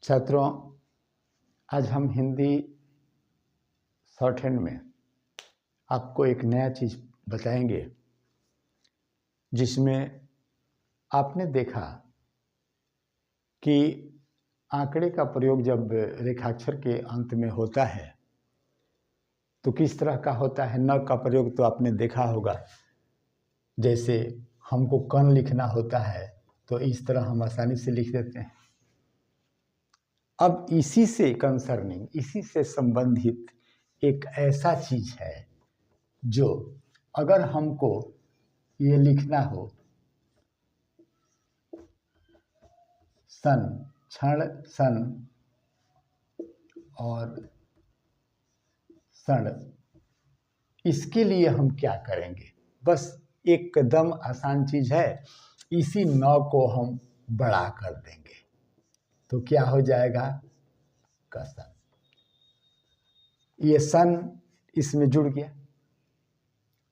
छात्रों, आज हम हिंदी शॉर्ट हैंड में आपको एक नया चीज़ बताएंगे, जिसमें आपने देखा कि आंकड़े का प्रयोग जब रेखाक्षर के अंत में होता है तो किस तरह का होता है। न का प्रयोग तो आपने देखा होगा। जैसे हमको कण लिखना होता है तो इस तरह हम आसानी से लिख देते हैं। अब इसी से कंसर्निंग, इसी से संबंधित एक ऐसा चीज है जो अगर हमको ये लिखना हो, सन, क्षण, सन और क्षण, इसके लिए हम क्या करेंगे? बस एकदम आसान चीज है। इसी नौ को हम बड़ा कर देंगे तो क्या हो जाएगा? कसन। ये सन इसमें जुड़ गया,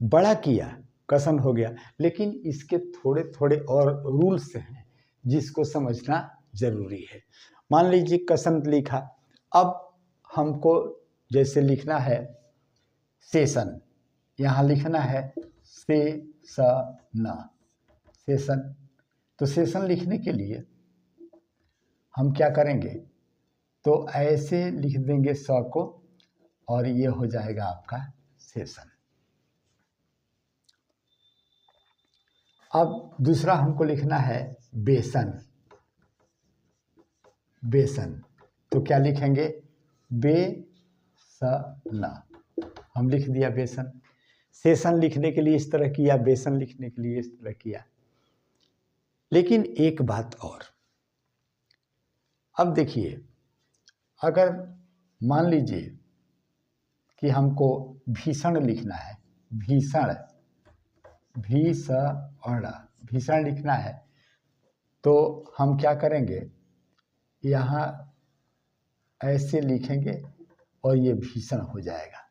बड़ा किया, कसन हो गया। लेकिन इसके थोड़े थोड़े और रूल्स हैं जिसको समझना जरूरी है। मान लीजिए कसन लिखा, अब हमको जैसे लिखना है सेशन, यहाँ लिखना है से स न, सेशन। तो सेशन लिखने के लिए हम क्या करेंगे? तो ऐसे लिख देंगे स को और ये हो जाएगा आपका सेशन। अब दूसरा हमको लिखना है बेसन, बेसन। तो क्या लिखेंगे? बेसन, हम लिख दिया बेसन। सेशन लिखने के लिए इस तरह किया, बेसन लिखने के लिए इस तरह किया। लेकिन एक बात और, अब देखिए, अगर मान लीजिए कि हमको भीषण लिखना है, भीषण, भीषण, भीषण लिखना है, तो हम क्या करेंगे? यहाँ ऐसे लिखेंगे और ये भीषण हो जाएगा।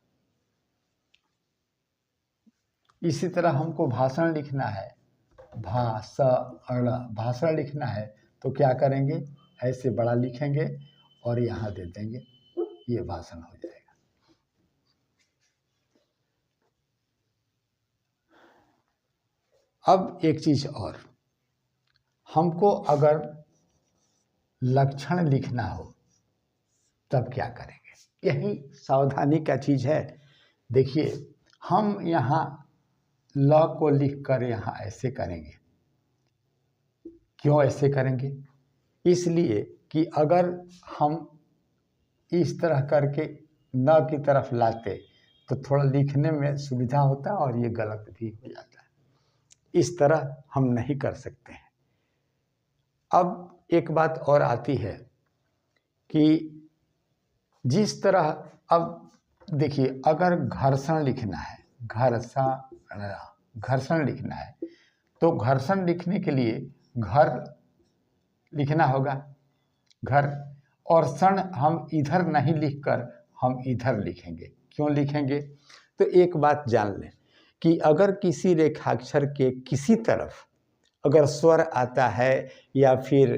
इसी तरह हमको भाषण लिखना है, भाषण, भाषण लिखना है, तो क्या करेंगे? ऐसे बड़ा लिखेंगे और यहाँ दे देंगे, ये भाषण हो जाएगा। अब एक चीज और, हमको अगर लक्षण लिखना हो तब क्या करेंगे? यही सावधानी का चीज है। देखिए, हम यहाँ ल को लिखकर यहाँ ऐसे करेंगे। क्यों ऐसे करेंगे? इसलिए कि अगर हम इस तरह करके न की तरफ लाते तो थोड़ा लिखने में सुविधा होता और ये गलत भी हो जाता है। इस तरह हम नहीं कर सकते हैं। अब एक बात और आती है कि जिस तरह, अब देखिए, अगर घर्षण लिखना है, घर्षण लिखना है, तो घर्षण लिखने के लिए घर लिखना होगा, घर, और सन हम इधर नहीं लिखकर हम इधर लिखेंगे। क्यों लिखेंगे? तो एक बात जान लें कि अगर किसी रेखाक्षर के किसी तरफ अगर स्वर आता है या फिर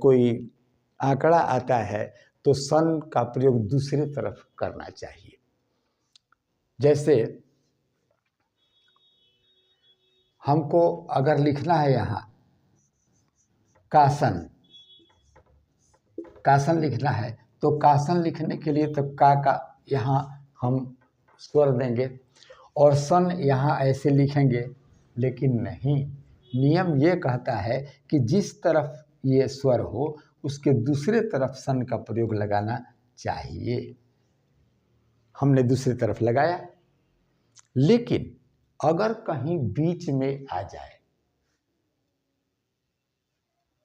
कोई आंकड़ा आता है तो सन का प्रयोग दूसरे तरफ करना चाहिए। जैसे हमको अगर लिखना है यहाँ कासन, कासन लिखना है, तो कासन लिखने के लिए तो का यहाँ हम स्वर देंगे और सन यहाँ ऐसे लिखेंगे। लेकिन नहीं, नियम ये कहता है कि जिस तरफ ये स्वर हो उसके दूसरे तरफ सन का प्रयोग लगाना चाहिए। हमने दूसरी तरफ लगाया, लेकिन अगर कहीं बीच में आ जाए,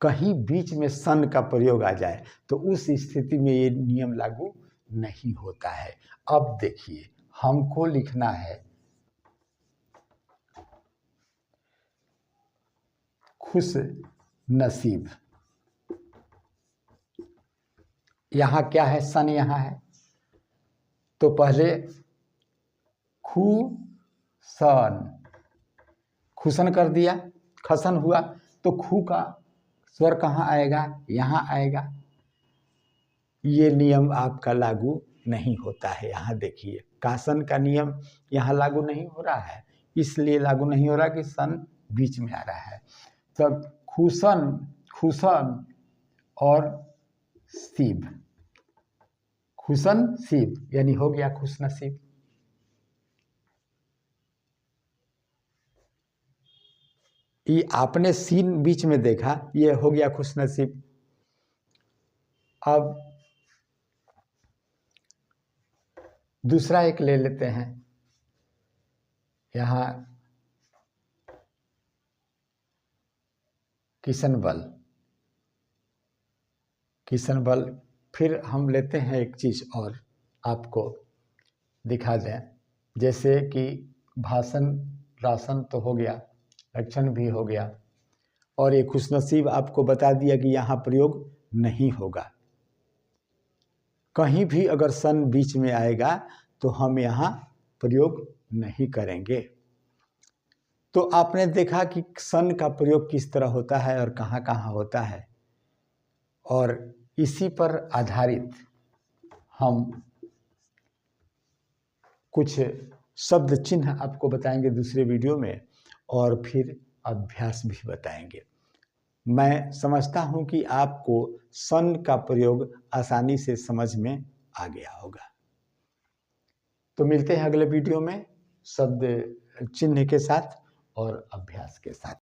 कहीं बीच में सन का प्रयोग आ जाए तो उस स्थिति में ये नियम लागू नहीं होता है। अब देखिए, हमको लिखना है खुश नसीब। यहाँ क्या है? सन यहाँ है, तो पहले खू सन, खुशन कर दिया, खसन हुआ, तो खू का स्वर कहाँ आएगा? यहाँ आएगा। ये नियम आपका लागू नहीं होता है। यहाँ देखिए कासन का नियम यहाँ लागू नहीं हो रहा है, इसलिए लागू नहीं हो रहा कि सन बीच में आ रहा है। तब खुशन, खुशन और सीब, खुशन सीब यानी हो गया खुश नसीब। ये आपने सीन बीच में देखा, ये हो गया खुश नसीब। अब दूसरा एक ले लेते हैं, यहाँ किशन बल, किशन बल। फिर हम लेते हैं एक चीज़ और आपको दिखा दें, जैसे कि भाषण राशन तो हो गया, लक्षण भी हो गया, और ये खुशनसीब आपको बता दिया कि यहाँ प्रयोग नहीं होगा। कहीं भी अगर सन बीच में आएगा तो हम यहाँ प्रयोग नहीं करेंगे। तो आपने देखा कि सन का प्रयोग किस तरह होता है और कहाँ कहाँ होता है, और इसी पर आधारित हम कुछ शब्द चिन्ह आपको बताएंगे दूसरे वीडियो में, और फिर अभ्यास भी बताएंगे। मैं समझता हूं कि आपको सन का प्रयोग आसानी से समझ में आ गया होगा। तो मिलते हैं अगले वीडियो में शब्द चिन्ह के साथ और अभ्यास के साथ।